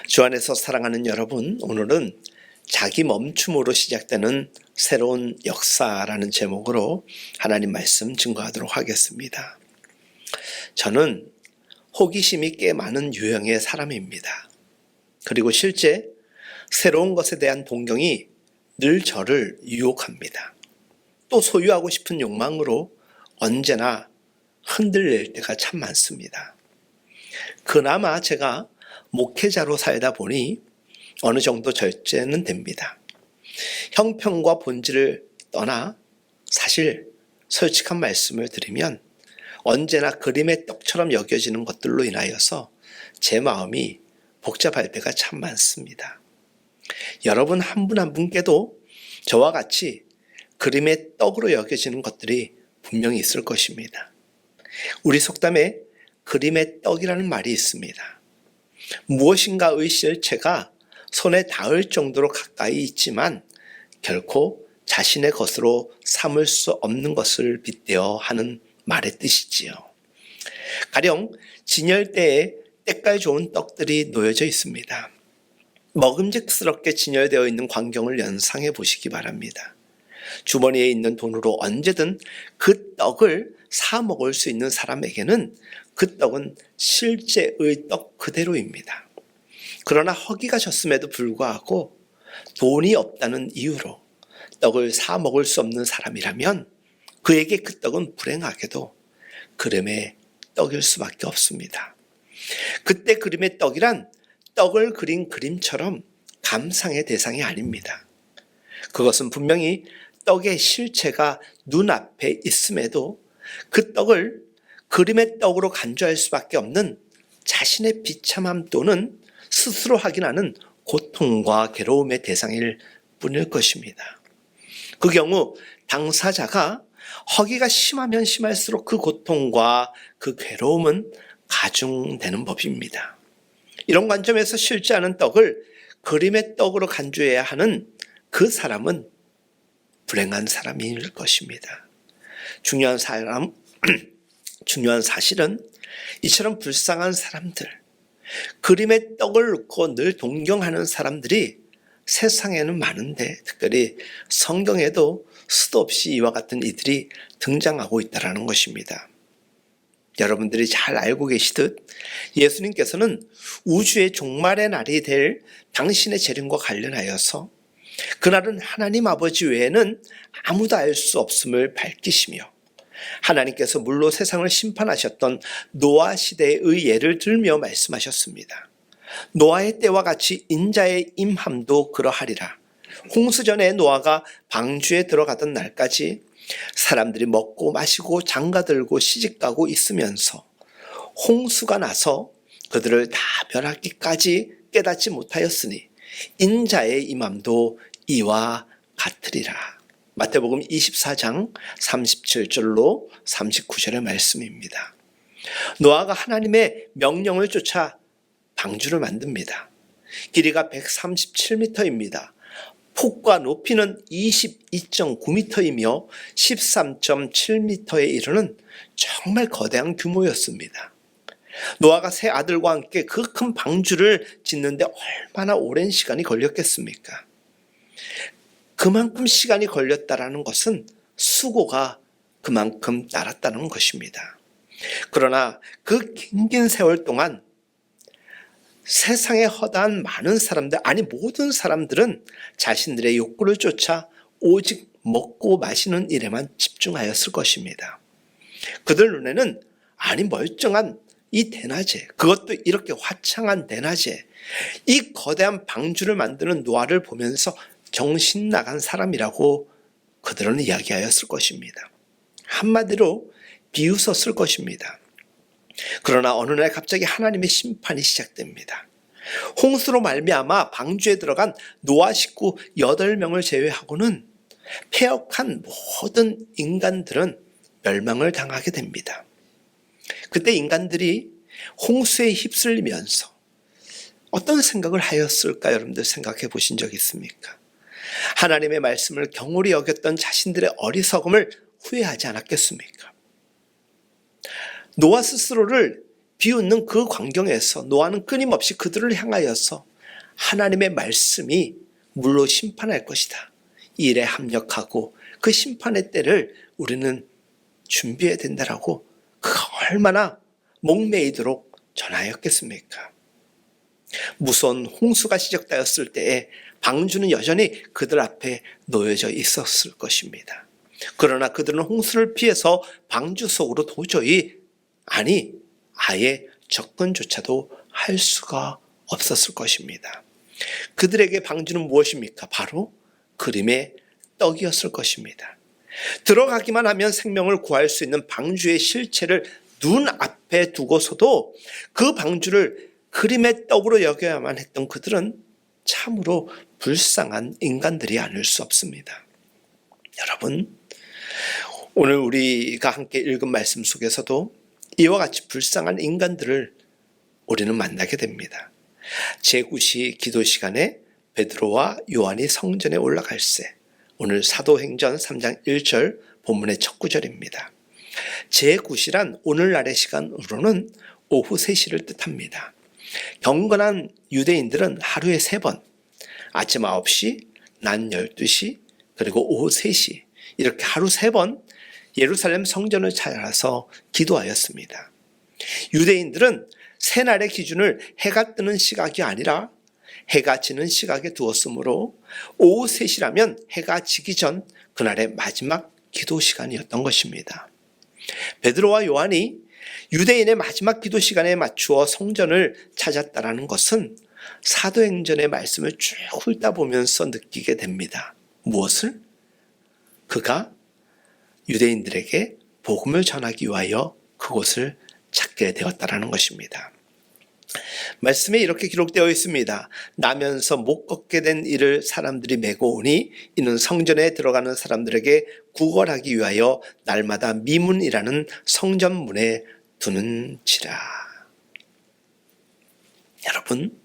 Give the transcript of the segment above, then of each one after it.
주 안에서 사랑하는 여러분, 오늘은 자기 멈춤으로 시작되는 새로운 역사라는 제목으로 하나님 말씀 증거하도록 하겠습니다. 저는 호기심이 꽤 많은 유형의 사람입니다. 그리고 실제 새로운 것에 대한 동경이 늘 저를 유혹합니다. 또 소유하고 싶은 욕망으로 언제나 흔들릴 때가 참 많습니다. 그나마 제가 목회자로 살다 보니 어느 정도 절제는 됩니다. 형편과 본질을 떠나 사실 솔직한 말씀을 드리면 언제나 그림의 떡처럼 여겨지는 것들로 인하여서 제 마음이 복잡할 때가 참 많습니다. 여러분 한 분 한 분께도 저와 같이 그림의 떡으로 여겨지는 것들이 분명히 있을 것입니다. 우리 속담에 그림의 떡이라는 말이 있습니다. 무엇인가의 실체가 손에 닿을 정도로 가까이 있지만 결코 자신의 것으로 삼을 수 없는 것을 빗대어 하는 말의 뜻이지요. 가령 진열대에 때깔 좋은 떡들이 놓여져 있습니다. 먹음직스럽게 진열되어 있는 광경을 연상해 보시기 바랍니다. 주머니에 있는 돈으로 언제든 그 떡을 사 먹을 수 있는 사람에게는 그 떡은 실제의 떡 그대로입니다. 그러나 허기가 졌음에도 불구하고 돈이 없다는 이유로 떡을 사 먹을 수 없는 사람이라면 그에게 그 떡은 불행하게도 그림의 떡일 수밖에 없습니다. 그때 그림의 떡이란 떡을 그린 그림처럼 감상의 대상이 아닙니다. 그것은 분명히 떡의 실체가 눈앞에 있음에도 그 떡을 그림의 떡으로 간주할 수밖에 없는 자신의 비참함 또는 스스로 확인하는 고통과 괴로움의 대상일 뿐일 것입니다. 그 경우 당사자가 허기가 심하면 심할수록 그 고통과 그 괴로움은 가중되는 법입니다. 이런 관점에서 실지 않은 떡을 그림의 떡으로 간주해야 하는 그 사람은 불행한 사람일 것입니다. 중요한 사실은 이처럼 불쌍한 사람들, 그림의 떡을 놓고 늘 동경하는 사람들이 세상에는 많은데 특별히 성경에도 수도 없이 이와 같은 이들이 등장하고 있다는 것입니다. 여러분들이 잘 알고 계시듯 예수님께서는 우주의 종말의 날이 될 당신의 재림과 관련하여서 그날은 하나님 아버지 외에는 아무도 알 수 없음을 밝히시며 하나님께서 물로 세상을 심판하셨던 노아 시대의 예를 들며 말씀하셨습니다. 노아의 때와 같이 인자의 임함도 그러하리라. 홍수전에 노아가 방주에 들어가던 날까지 사람들이 먹고 마시고 장가들고 시집가고 있으면서 홍수가 나서 그들을 다 멸하기까지 깨닫지 못하였으니 인자의 임함도 이와 같으리라. 마태복음 24장 37절로 39절의 말씀입니다. 노아가 하나님의 명령을 쫓아 방주를 만듭니다. 길이가 137m입니다. 폭과 높이는 22.9m이며 13.7m에 이르는 정말 거대한 규모였습니다. 노아가 세 아들과 함께 그 큰 방주를 짓는데 얼마나 오랜 시간이 걸렸겠습니까? 그만큼 시간이 걸렸다라는 것은 수고가 그만큼 따랐다는 것입니다. 그러나 그 긴 세월 동안 세상에 허다한 많은 사람들, 아니 모든 사람들은 자신들의 욕구를 쫓아 오직 먹고 마시는 일에만 집중하였을 것입니다. 그들 눈에는 아니 멀쩡한 이 대낮에, 그것도 이렇게 화창한 대낮에 이 거대한 방주를 만드는 노아를 보면서 정신 나간 사람이라고 그들은 이야기하였을 것입니다. 한마디로 비웃었을 것입니다. 그러나 어느 날 갑자기 하나님의 심판이 시작됩니다. 홍수로 말미암아 방주에 들어간 노아 식구 8명을 제외하고는 패역한 모든 인간들은 멸망을 당하게 됩니다. 그때 인간들이 홍수에 휩쓸리면서 어떤 생각을 하였을까 여러분들 생각해 보신 적 있습니까? 하나님의 말씀을 경홀히 여겼던 자신들의 어리석음을 후회하지 않았겠습니까? 노아 스스로를 비웃는 그 광경에서 노아는 끊임없이 그들을 향하여서 하나님의 말씀이 물로 심판할 것이다. 이 일에 합력하고 그 심판의 때를 우리는 준비해야 된다라고 그가 얼마나 목매이도록 전하였겠습니까? 무서운 홍수가 시작되었을 때에 방주는 여전히 그들 앞에 놓여져 있었을 것입니다. 그러나 그들은 홍수를 피해서 방주 속으로 도저히 아예 접근조차도 할 수가 없었을 것입니다. 그들에게 방주는 무엇입니까? 바로 그림의 떡이었을 것입니다. 들어가기만 하면 생명을 구할 수 있는 방주의 실체를 눈앞에 두고서도 그 방주를 그림의 떡으로 여겨야만 했던 그들은 참으로 불쌍한 인간들이 아닐 수 없습니다. 여러분, 오늘 우리가 함께 읽은 말씀 속에서도 이와 같이 불쌍한 인간들을 우리는 만나게 됩니다. 제9시 기도 시간에 베드로와 요한이 성전에 올라갈새, 오늘 사도행전 3장 1절 본문의 첫 구절입니다. 제9시란 오늘날의 시간으로는 오후 3시를 뜻합니다. 경건한 유대인들은 하루에 3번, 아침 9시, 낮 12시, 그리고 오후 3시 이렇게 하루 3번 예루살렘 성전을 찾아서 기도하였습니다. 유대인들은 새날의 기준을 해가 뜨는 시각이 아니라 해가 지는 시각에 두었으므로 오후 3시라면 해가 지기 전 그날의 마지막 기도 시간이었던 것입니다. 베드로와 요한이 유대인의 마지막 기도 시간에 맞추어 성전을 찾았다라는 것은 사도행전의 말씀을 쭉 훑다 보면서 느끼게 됩니다. 무엇을? 그가 유대인들에게 복음을 전하기 위하여 그곳을 찾게 되었다라는 것입니다. 말씀에 이렇게 기록되어 있습니다. 나면서 못 걷게 된 이를 사람들이 메고 오니 이는 성전에 들어가는 사람들에게 구걸하기 위하여 날마다 미문이라는 성전문에 두는지라. 여러분,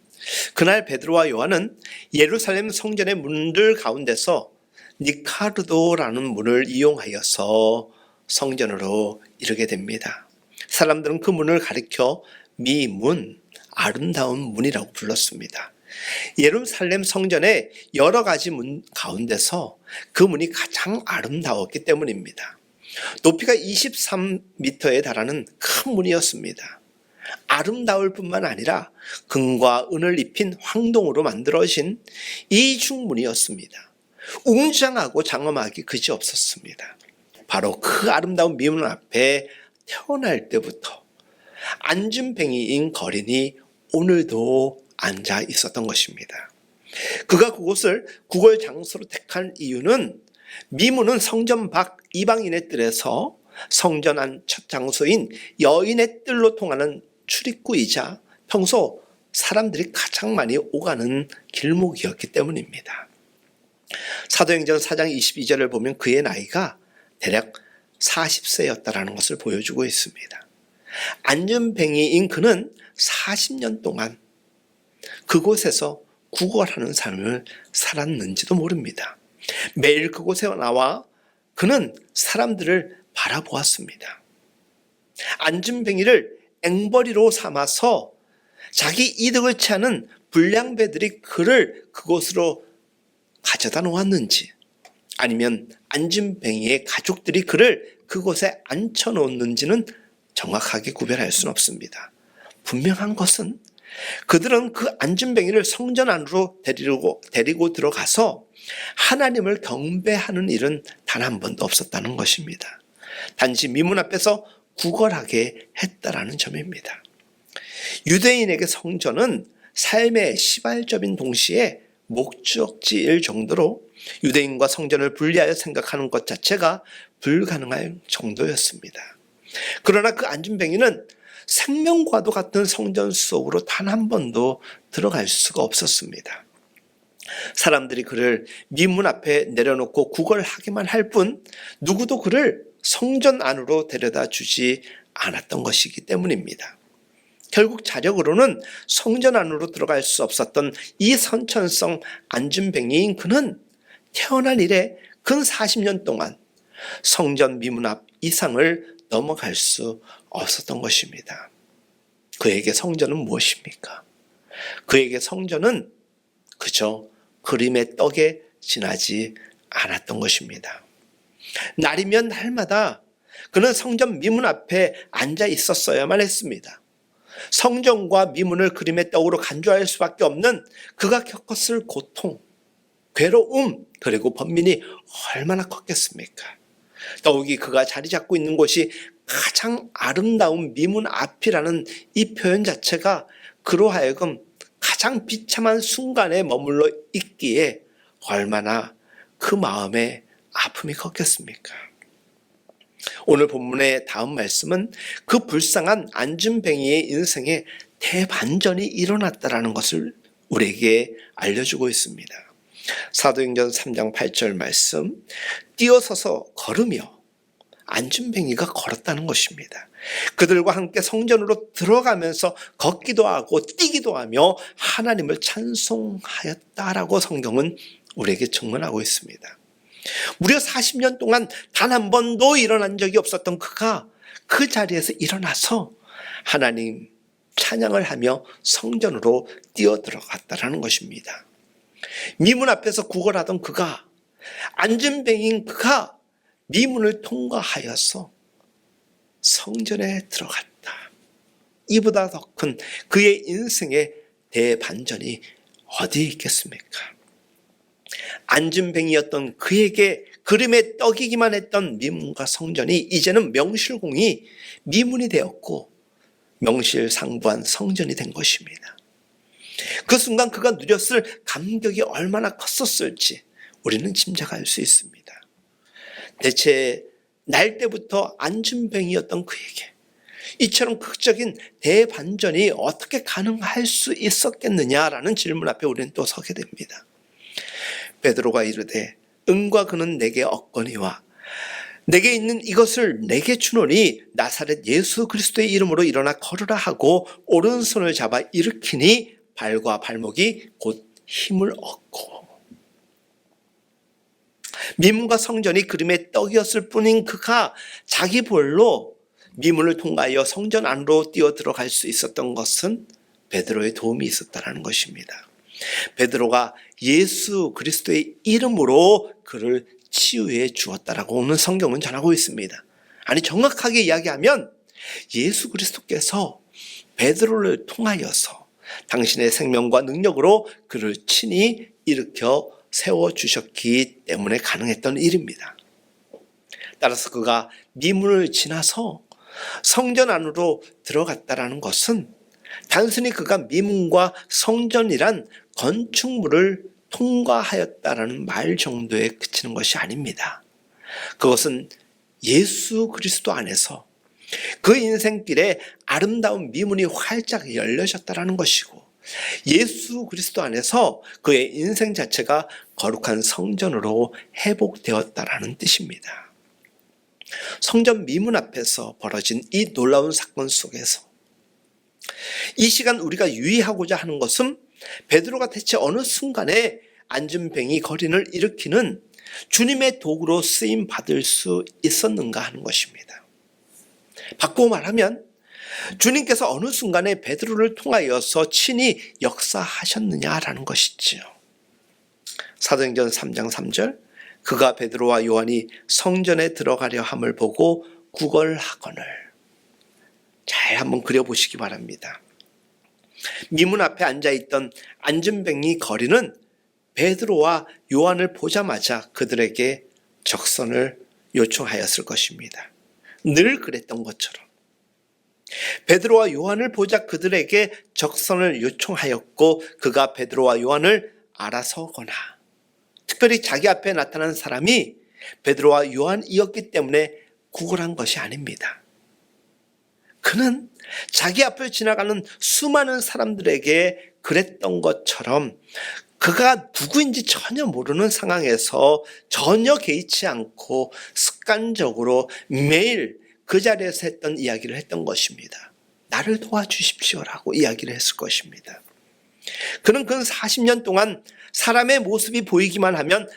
그날 베드로와 요한은 예루살렘 성전의 문들 가운데서 니카르도라는 문을 이용하여서 성전으로 이르게 됩니다. 사람들은 그 문을 가리켜 미문, 아름다운 문이라고 불렀습니다. 예루살렘 성전의 여러 가지 문 가운데서 그 문이 가장 아름다웠기 때문입니다. 높이가 23m에 달하는 큰 문이었습니다. 아름다울 뿐만 아니라 금과 은을 입힌 황동으로 만들어진 이중문이었습니다. 웅장하고 장엄하기 그지없었습니다. 바로 그 아름다운 미문 앞에 태어날 때부터 안진뱅이인 거린이 오늘도 앉아 있었던 것입니다. 그가 그곳을 구걸 장소로 택한 이유는 미문은 성전 밖 이방인의 뜰에서 성전 안 첫 장소인 여인의 뜰로 통하는 출입구이자 평소 사람들이 가장 많이 오가는 길목이었기 때문입니다. 사도행전 4장 22절을 보면 그의 나이가 대략 40세였다라는 것을 보여주고 있습니다. 안전뱅이인 그는 40년 동안 그곳에서 구걸하는 삶을 살았는지도 모릅니다. 매일 그곳에 나와 그는 사람들을 바라보았습니다. 안전뱅이를 앵벌이로 삼아서 자기 이득을 취하는 불량배들이 그를 그곳으로 가져다 놓았는지, 아니면 안진뱅이의 가족들이 그를 그곳에 앉혀놓는지는 정확하게 구별할 수는 없습니다. 분명한 것은 그들은 그 안진뱅이를 성전 안으로 데리고 들어가서 하나님을 경배하는 일은 단 한 번도 없었다는 것입니다. 단지 미문 앞에서 구걸하게 했다라는 점입니다. 유대인에게 성전은 삶의 시발점인 동시에 목적지일 정도로 유대인과 성전을 분리하여 생각하는 것 자체가 불가능할 정도였습니다. 그러나 그 안진뱅이는 생명과도 같은 성전 속으로 단 한 번도 들어갈 수가 없었습니다. 사람들이 그를 미문 앞에 내려놓고 구걸하기만 할 뿐 누구도 그를 성전 안으로 데려다 주지 않았던 것이기 때문입니다. 결국 자력으로는 성전 안으로 들어갈 수 없었던 이 선천성 안진뱅이인 그는 태어난 이래 근 40년 동안 성전 미문 앞 이상을 넘어갈 수 없었던 것입니다. 그에게 성전은 무엇입니까? 그에게 성전은 그저 그림의 떡에 지나지 않았던 것입니다. 날이면 날마다 그는 성전 미문 앞에 앉아 있었어야만 했습니다. 성전과 미문을 그림의 떡으로 간주할 수밖에 없는 그가 겪었을 고통, 괴로움, 그리고 번민이 얼마나 컸겠습니까? 더욱이 그가 자리 잡고 있는 곳이 가장 아름다운 미문 앞이라는 이 표현 자체가 그로 하여금 가장 비참한 순간에 머물러 있기에 얼마나 그 마음에 아픔이 컸겠습니까? 오늘 본문의 다음 말씀은 그 불쌍한 안진뱅이의 인생에 대반전이 일어났다라는 것을 우리에게 알려주고 있습니다. 사도행전 3장 8절 말씀, 뛰어서서 걸으며 안진뱅이가 걸었다는 것입니다. 그들과 함께 성전으로 들어가면서 걷기도 하고 뛰기도 하며 하나님을 찬송하였다라고 성경은 우리에게 증언하고 있습니다. 무려 40년 동안 단 한 번도 일어난 적이 없었던 그가 그 자리에서 일어나서 하나님 찬양을 하며 성전으로 뛰어들어갔다라는 것입니다. 미문 앞에서 구걸하던 그가, 안진뱅이인 그가 미문을 통과하여서 성전에 들어갔다. 이보다 더 큰 그의 인생의 대반전이 어디 있겠습니까? 안진뱅이였던 그에게 그림의 떡이기만 했던 미문과 성전이 이제는 명실공히 미문이 되었고 명실상부한 성전이 된 것입니다. 그 순간 그가 누렸을 감격이 얼마나 컸었을지 우리는 짐작할 수 있습니다. 대체 날 때부터 안진뱅이였던 그에게 이처럼 극적인 대반전이 어떻게 가능할 수 있었겠느냐라는 질문 앞에 우리는 또 서게 됩니다. 베드로가 이르되 은과 금은 내게 없거니와 내게 있는 이것을 내게 주노니 나사렛 예수 그리스도의 이름으로 일어나 걸으라 하고 오른손을 잡아 일으키니 발과 발목이 곧 힘을 얻고. 미문과 성전이 그림의 떡이었을 뿐인 그가 자기 볼로 미문을 통과하여 성전 안으로 뛰어 들어갈 수 있었던 것은 베드로의 도움이 있었다는 것입니다. 베드로가 예수 그리스도의 이름으로 그를 치유해 주었다라고 오늘 성경은 전하고 있습니다. 아니, 정확하게 이야기하면 예수 그리스도께서 베드로를 통하여서 당신의 생명과 능력으로 그를 친히 일으켜 세워주셨기 때문에 가능했던 일입니다. 따라서 그가 미문을 지나서 성전 안으로 들어갔다라는 것은 단순히 그가 미문과 성전이란 건축물을 통과하였다라는 말 정도에 그치는 것이 아닙니다. 그것은 예수 그리스도 안에서 그 인생길에 아름다운 미문이 활짝 열려졌다라는 것이고, 예수 그리스도 안에서 그의 인생 자체가 거룩한 성전으로 회복되었다라는 뜻입니다. 성전 미문 앞에서 벌어진 이 놀라운 사건 속에서 이 시간 우리가 유의하고자 하는 것은 베드로가 대체 어느 순간에 안진뱅이 거린을 일으키는 주님의 도구로 쓰임 받을 수 있었는가 하는 것입니다. 바꾸어 말하면 주님께서 어느 순간에 베드로를 통하여서 친히 역사하셨느냐라는 것이지요. 사도행전 3장 3절, 그가 베드로와 요한이 성전에 들어가려 함을 보고 구걸하거늘. 잘 한번 그려보시기 바랍니다. 미문 앞에 앉아있던 안진뱅이 거리는 베드로와 요한을 보자마자 그들에게 적선을 요청하였을 것입니다. 늘 그랬던 것처럼 베드로와 요한을 보자 그들에게 적선을 요청하였고, 그가 베드로와 요한을 알아서거나 특별히 자기 앞에 나타난 사람이 베드로와 요한이었기 때문에 구걸한 것이 아닙니다. 그는 자기 앞을 지나가는 수많은 사람들에게 그랬던 것처럼 그가 누구인지 전혀 모르는 상황에서 전혀 개의치 않고 습관적으로 매일 그 자리에서 했던 이야기를 했던 것입니다. 나를 도와주십시오라고 이야기를 했을 것입니다. 그는 그 40년 동안 사람의 모습이 보이기만 하면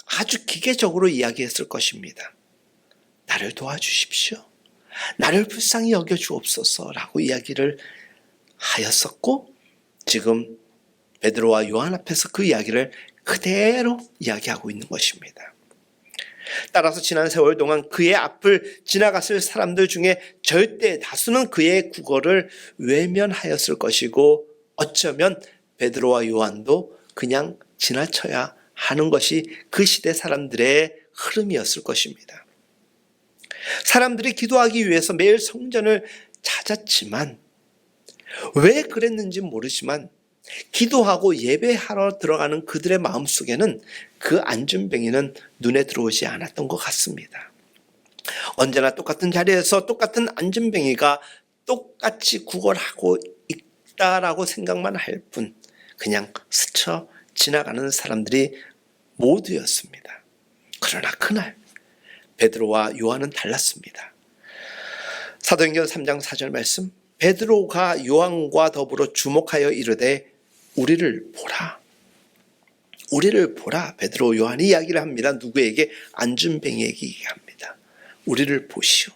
아주 기계적으로 이야기했을 것입니다. 나를 도와주십시오. 나를 불쌍히 여겨주옵소서라고 이야기를 하였었고, 지금 베드로와 요한 앞에서 그 이야기를 그대로 이야기하고 있는 것입니다. 따라서 지난 세월 동안 그의 앞을 지나갔을 사람들 중에 절대 다수는 그의 국어를 외면하였을 것이고 어쩌면 베드로와 요한도 그냥 지나쳐야 하는 것이 그 시대 사람들의 흐름이었을 것입니다. 사람들이 기도하기 위해서 매일 성전을 찾았지만 왜 그랬는지 모르지만 기도하고 예배하러 들어가는 그들의 마음속에는 그 안준뱅이는 눈에 들어오지 않았던 것 같습니다. 언제나 똑같은 자리에서 똑같은 안준뱅이가 똑같이 구걸하고 있다라고 생각만 할 뿐 그냥 스쳐 지나가는 사람들이 모두였습니다. 그러나 그날 베드로와 요한은 달랐습니다. 사도행전 3장 4절 말씀, 베드로가 요한과 더불어 주목하여 이르되 우리를 보라. 우리를 보라. 베드로 요한이 이야기를 합니다. 누구에게? 안준뱅이에게 얘기합니다. 우리를 보시오.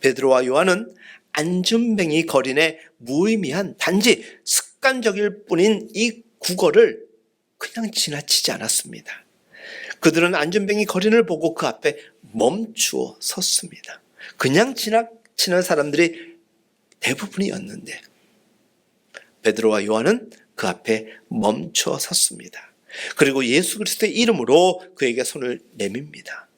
베드로와 요한은 안준뱅이 거린의 무의미한 단지 습관적일 뿐인 이 국어를 그냥 지나치지 않았습니다. 그들은 안준뱅이 거린을 보고 그 앞에 멈추어 섰습니다. 그냥 지나치는 사람들이 대부분이었는데 베드로와 요한은 그 앞에 멈춰 섰습니다. 그리고 예수 그리스도의 이름으로 그에게 손을 내밉니다.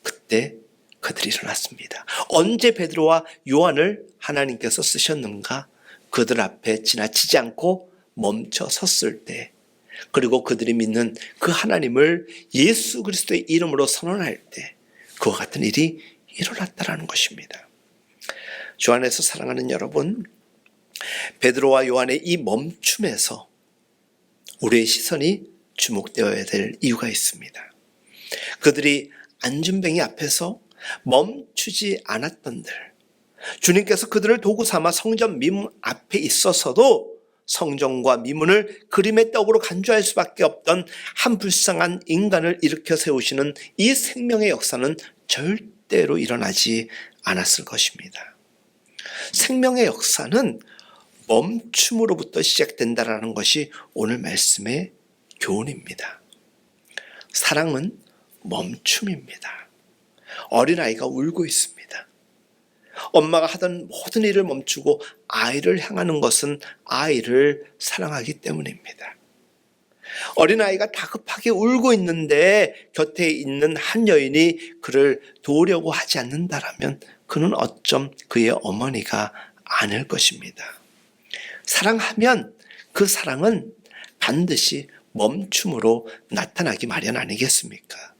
그때 그들이 일어났습니다. 언제 베드로와 요한을 하나님께서 쓰셨는가? 그들 앞에 지나치지 않고 멈춰 섰을 때, 그리고 그들이 믿는 그 하나님을 예수 그리스도의 이름으로 선언할 때 그와 같은 일이 일어났다라는 것입니다. 주 안에서 사랑하는 여러분, 베드로와 요한의 이 멈춤에서 우리의 시선이 주목되어야 될 이유가 있습니다. 그들이 안준뱅이 앞에서 멈추지 않았던들, 주님께서 그들을 도구 삼아 성전 미문 앞에 있어서도 성전과 미문을 그림의 떡으로 간주할 수밖에 없던 한 불쌍한 인간을 일으켜 세우시는 이 생명의 역사는 절대로 일어나지 않았을 것입니다. 생명의 역사는 멈춤으로부터 시작된다라는 것이 오늘 말씀의 교훈입니다. 사랑은 멈춤입니다. 어린아이가 울고 있습니다. 엄마가 하던 모든 일을 멈추고 아이를 향하는 것은 아이를 사랑하기 때문입니다. 어린아이가 다급하게 울고 있는데 곁에 있는 한 여인이 그를 도우려고 하지 않는다라면 그는 어쩜 그의 어머니가 아닐 것입니다. 사랑하면 그 사랑은 반드시 멈춤으로 나타나기 마련 아니겠습니까?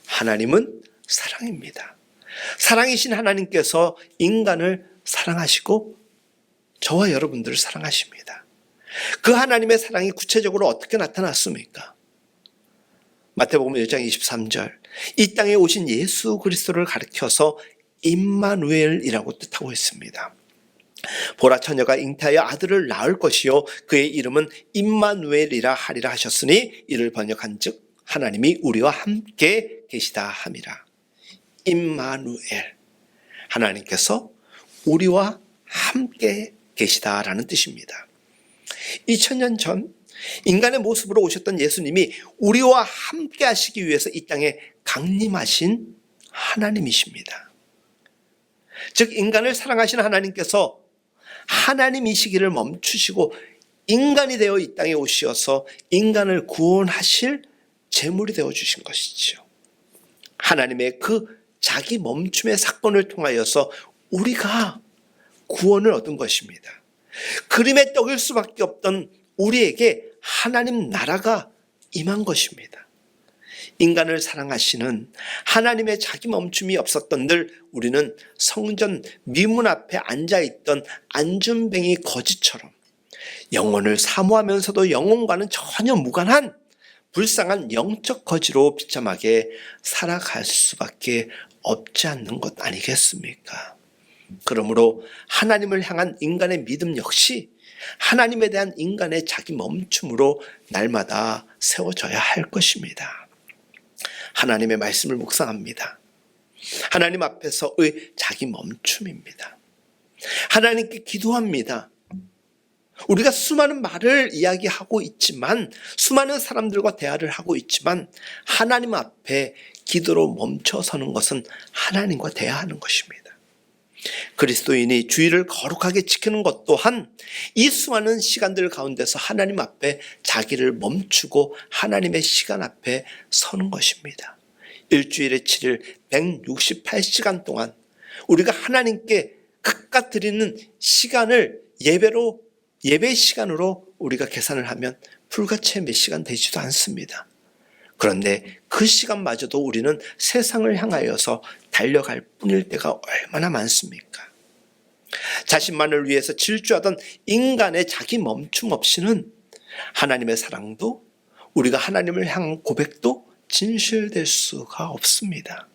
하나님은 사랑입니다. 사랑이신 하나님께서 인간을 사랑하시고 저와 여러분들을 사랑하십니다. 그 하나님의 사랑이 구체적으로 어떻게 나타났습니까? 마태복음 1장 23절, 이 땅에 오신 예수 그리스도를 가리켜서 임마누엘이라고 뜻하고 있습니다. 보라, 처녀가 잉태하여 아들을 낳을 것이요 그의 이름은 임마누엘이라 하리라 하셨으니 이를 번역한 즉 하나님이 우리와 함께 계시다 함이라. 임마누엘, 하나님께서 우리와 함께 계시다라는 뜻입니다. 2000년 전 인간의 모습으로 오셨던 예수님이 우리와 함께 하시기 위해서 이 땅에 강림하신 하나님이십니다. 즉 인간을 사랑하시는 하나님께서 하나님이시기를 멈추시고 인간이 되어 이 땅에 오셔서 인간을 구원하실 제물이 되어주신 것이죠. 하나님의 그 자기 멈춤의 사건을 통하여서 우리가 구원을 얻은 것입니다. 그림의 떡일 수밖에 없던 우리에게 하나님 나라가 임한 것입니다. 인간을 사랑하시는 하나님의 자기 멈춤이 없었던들 우리는 성전 미문 앞에 앉아있던 안준뱅이 거지처럼 영혼을 사모하면서도 영혼과는 전혀 무관한 불쌍한 영적 거지로 비참하게 살아갈 수밖에 없지 않는 것 아니겠습니까? 그러므로 하나님을 향한 인간의 믿음 역시 하나님에 대한 인간의 자기 멈춤으로 날마다 세워져야 할 것입니다. 하나님의 말씀을 묵상합니다. 하나님 앞에서의 자기 멈춤입니다. 하나님께 기도합니다. 우리가 수많은 말을 이야기하고 있지만, 수많은 사람들과 대화를 하고 있지만, 하나님 앞에 기도로 멈춰서는 것은 하나님과 대화하는 것입니다. 그리스도인이 주의를 거룩하게 지키는 것 또한 이 수많은 시간들 가운데서 하나님 앞에 자기를 멈추고 하나님의 시간 앞에 서는 것입니다. 일주일에 7일 168시간 동안 우리가 하나님께 각각 드리는 시간을 예배 시간으로 우리가 계산을 하면 불과 몇 시간 되지도 않습니다. 그런데 그 시간마저도 우리는 세상을 향하여서 달려갈 뿐일 때가 얼마나 많습니까? 자신만을 위해서 질주하던 인간의 자기 멈춤 없이는 하나님의 사랑도, 우리가 하나님을 향한 고백도 진실될 수가 없습니다.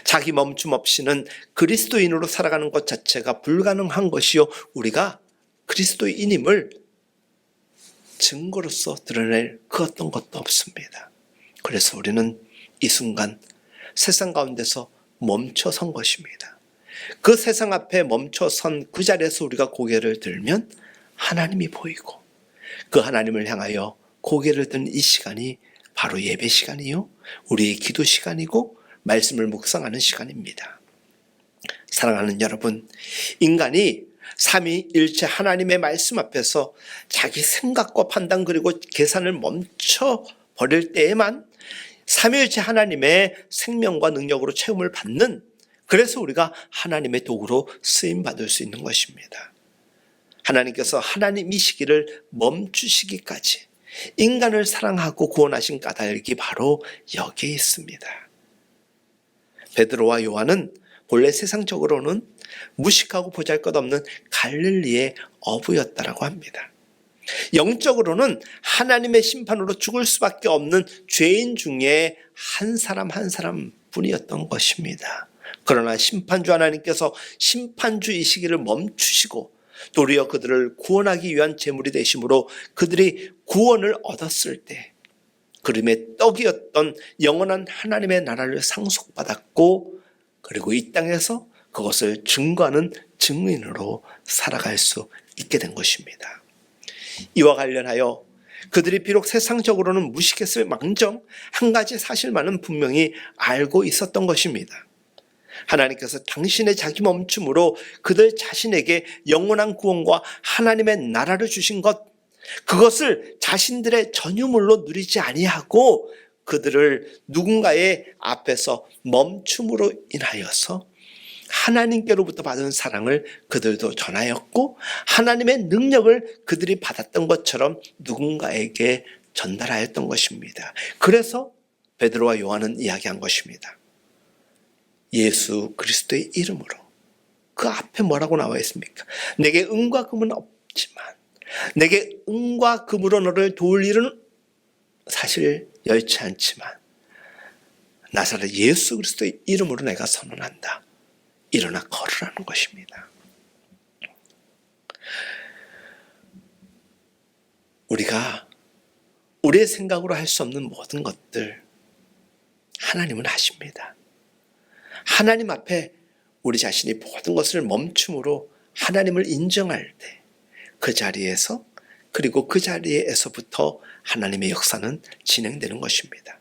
자기 멈춤 없이는 그리스도인으로 살아가는 것 자체가 불가능한 것이요, 우리가 그리스도인임을 증거로서 드러낼 그 어떤 것도 없습니다. 그래서 우리는 이 순간 세상 가운데서 멈춰선 것입니다. 그 세상 앞에 멈춰선 그 자리에서 우리가 고개를 들면 하나님이 보이고, 그 하나님을 향하여 고개를 든 이 시간이 바로 예배 시간이요, 우리의 기도 시간이고 말씀을 묵상하는 시간입니다. 사랑하는 여러분, 인간이 삼위일체 하나님의 말씀 앞에서 자기 생각과 판단 그리고 계산을 멈춰버릴 때에만 삼위일체 하나님의 생명과 능력으로 체험을 받는, 그래서 우리가 하나님의 도구로 쓰임받을 수 있는 것입니다. 하나님께서 하나님이시기를 멈추시기까지 인간을 사랑하고 구원하신 까닭이 바로 여기에 있습니다. 베드로와 요한은 본래 세상적으로는 무식하고 보잘것없는 갈릴리의 어부였다라고 합니다. 영적으로는 하나님의 심판으로 죽을 수밖에 없는 죄인 중에 한 사람 뿐이었던 것입니다. 그러나 심판주 하나님께서 심판주 이 시기를 멈추시고 도리어 그들을 구원하기 위한 제물이 되심으로 그들이 구원을 얻었을 때 그림의 떡이었던 영원한 하나님의 나라를 상속받았고, 그리고 이 땅에서 그것을 증거하는 증인으로 살아갈 수 있게 된 것입니다. 이와 관련하여 그들이 비록 세상적으로는 무식했을 망정 한 가지 사실만은 분명히 알고 있었던 것입니다. 하나님께서 당신의 자기 멈춤으로 그들 자신에게 영원한 구원과 하나님의 나라를 주신 것, 그것을 자신들의 전유물로 누리지 아니하고 그들을 누군가의 앞에서 멈춤으로 인하여서 하나님께로부터 받은 사랑을 그들도 전하였고, 하나님의 능력을 그들이 받았던 것처럼 누군가에게 전달하였던 것입니다. 그래서 베드로와 요한은 이야기한 것입니다. 예수 그리스도의 이름으로. 그 앞에 뭐라고 나와 있습니까? 내게 은과 금은 없지만 내게 은과 금으로 너를 도울 일은 사실 여의치 않지만 나사렛 예수 그리스도의 이름으로 내가 선언한다. 일어나 걸으라는 것입니다. 우리가 우리의 생각으로 할 수 없는 모든 것들 하나님은 하십니다. 하나님 앞에 우리 자신이 모든 것을 멈춤으로 하나님을 인정할 때 그 자리에서, 그리고 그 자리에서부터 하나님의 역사는 진행되는 것입니다.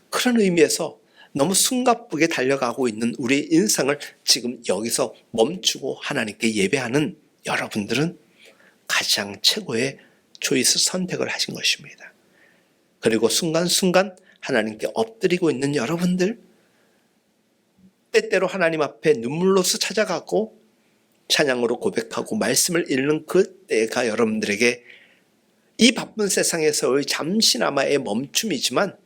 그런 의미에서 너무 숨가쁘게 달려가고 있는 우리의 인생을 지금 여기서 멈추고 하나님께 예배하는 여러분들은 가장 최고의 초이스 선택을 하신 것입니다. 그리고 순간순간 하나님께 엎드리고 있는 여러분들, 때때로 하나님 앞에 눈물로서 찾아가고 찬양으로 고백하고 말씀을 읽는 그때가 여러분들에게 이 바쁜 세상에서의 잠시나마의 멈춤이지만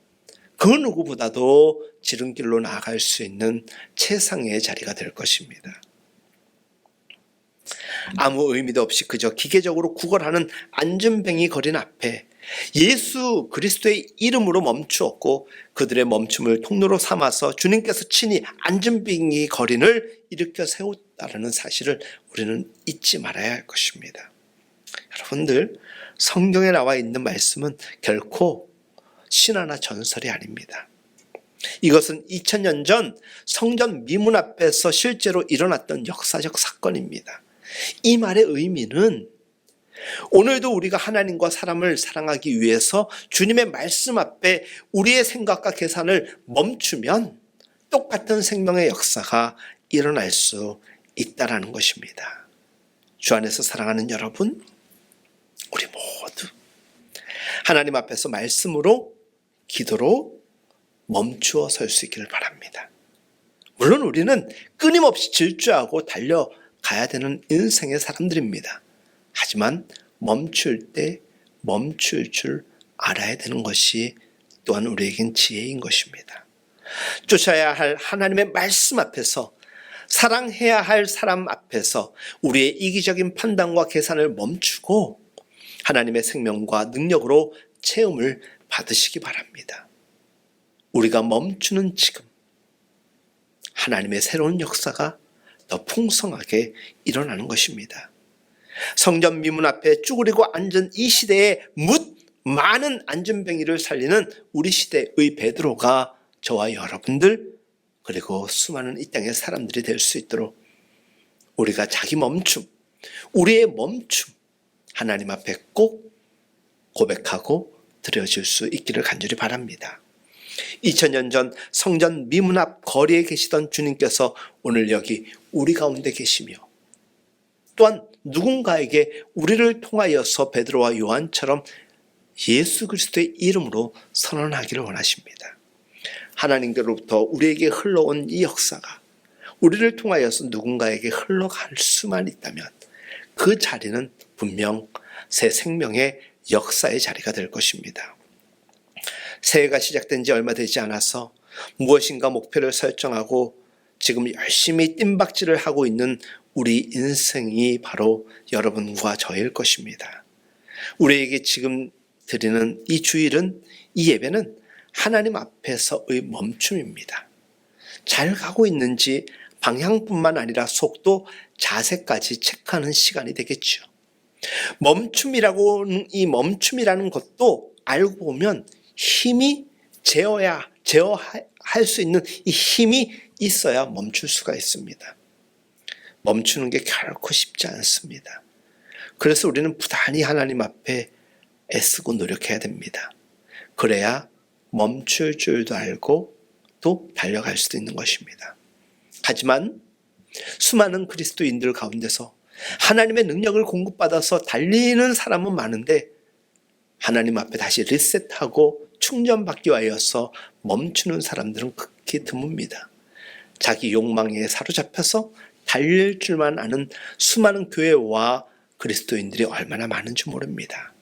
그 누구보다도 지름길로 나아갈 수 있는 최상의 자리가 될 것입니다. 아무 의미도 없이 그저 기계적으로 구걸하는 안전뱅이 거린 앞에 예수 그리스도의 이름으로 멈추었고, 그들의 멈춤을 통로로 삼아서 주님께서 친히 안전뱅이 거린을 일으켜 세웠다는 사실을 우리는 잊지 말아야 할 것입니다. 여러분들, 성경에 나와 있는 말씀은 결코 신화나 전설이 아닙니다. 이것은 2000년 전 성전 미문 앞에서 실제로 일어났던 역사적 사건입니다. 이 말의 의미는 오늘도 우리가 하나님과 사람을 사랑하기 위해서 주님의 말씀 앞에 우리의 생각과 계산을 멈추면 똑같은 생명의 역사가 일어날 수 있다라는 것입니다. 주 안에서 사랑하는 여러분, 우리 모두 하나님 앞에서 말씀으로, 기도로 멈추어 설 수 있기를 바랍니다. 물론 우리는 끊임없이 질주하고 달려가야 되는 인생의 사람들입니다. 하지만 멈출 때 멈출 줄 알아야 되는 것이 또한 우리에겐 지혜인 것입니다. 쫓아야 할 하나님의 말씀 앞에서, 사랑해야 할 사람 앞에서 우리의 이기적인 판단과 계산을 멈추고 하나님의 생명과 능력으로 체험을 받으시기 바랍니다. 우리가 멈추는 지금 하나님의 새로운 역사가 더 풍성하게 일어나는 것입니다. 성전 미문 앞에 쭈그리고 앉은 이 시대에 묻 많은 안전뱅이를 살리는 우리 시대의 베드로가 저와 여러분들, 그리고 수많은 이 땅의 사람들이 될 수 있도록 우리가 자기 멈춤, 우리의 멈춤 하나님 앞에 꼭 고백하고 드려질 수 있기를 간절히 바랍니다. 2000년 전 성전 미문 앞 거리에 계시던 주님께서 오늘 여기 우리 가운데 계시며, 또한 누군가에게 우리를 통하여서 베드로와 요한처럼 예수 그리스도의 이름으로 선언하기를 원하십니다. 하나님께로부터 우리에게 흘러온 이 역사가 우리를 통하여서 누군가에게 흘러갈 수만 있다면 그 자리는 분명 새 생명의 역사의 자리가 될 것입니다. 새해가 시작된 지 얼마 되지 않아서 무엇인가 목표를 설정하고 지금 열심히 뜀박질을 하고 있는 우리 인생이 바로 여러분과 저일 것입니다. 우리에게 지금 드리는 이 주일은, 이 예배는 하나님 앞에서의 멈춤입니다. 잘 가고 있는지 방향뿐만 아니라 속도, 자세까지 체크하는 시간이 되겠죠. 이 멈춤이라는 것도 알고 보면 힘이 제어할 수 있는 이 힘이 있어야 멈출 수가 있습니다. 멈추는 게 결코 쉽지 않습니다. 그래서 우리는 부단히 하나님 앞에 애쓰고 노력해야 됩니다. 그래야 멈출 줄도 알고 또 달려갈 수도 있는 것입니다. 하지만 수많은 그리스도인들 가운데서 하나님의 능력을 공급받아서 달리는 사람은 많은데 하나님 앞에 다시 리셋하고 충전받기 위하여서 멈추는 사람들은 극히 드뭅니다. 자기 욕망에 사로잡혀서 달릴 줄만 아는 수많은 교회와 그리스도인들이 얼마나 많은지 모릅니다.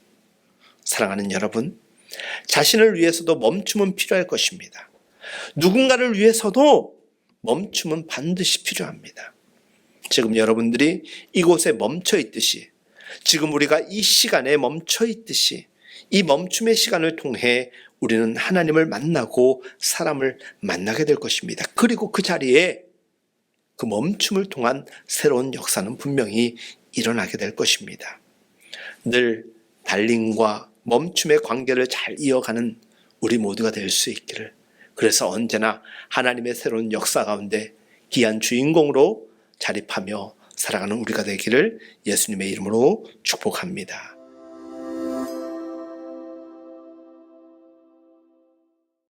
사랑하는 여러분, 자신을 위해서도 멈춤은 필요할 것입니다. 누군가를 위해서도 멈춤은 반드시 필요합니다. 지금 여러분들이 이곳에 멈춰 있듯이, 지금 우리가 이 시간에 멈춰 있듯이 이 멈춤의 시간을 통해 우리는 하나님을 만나고 사람을 만나게 될 것입니다. 그리고 그 자리에 그 멈춤을 통한 새로운 역사는 분명히 일어나게 될 것입니다. 늘 달림과 멈춤의 관계를 잘 이어가는 우리 모두가 될 수 있기를, 그래서 언제나 하나님의 새로운 역사 가운데 귀한 주인공으로 자립하며 살아가는 우리가 되기를 예수님의 이름으로 축복합니다.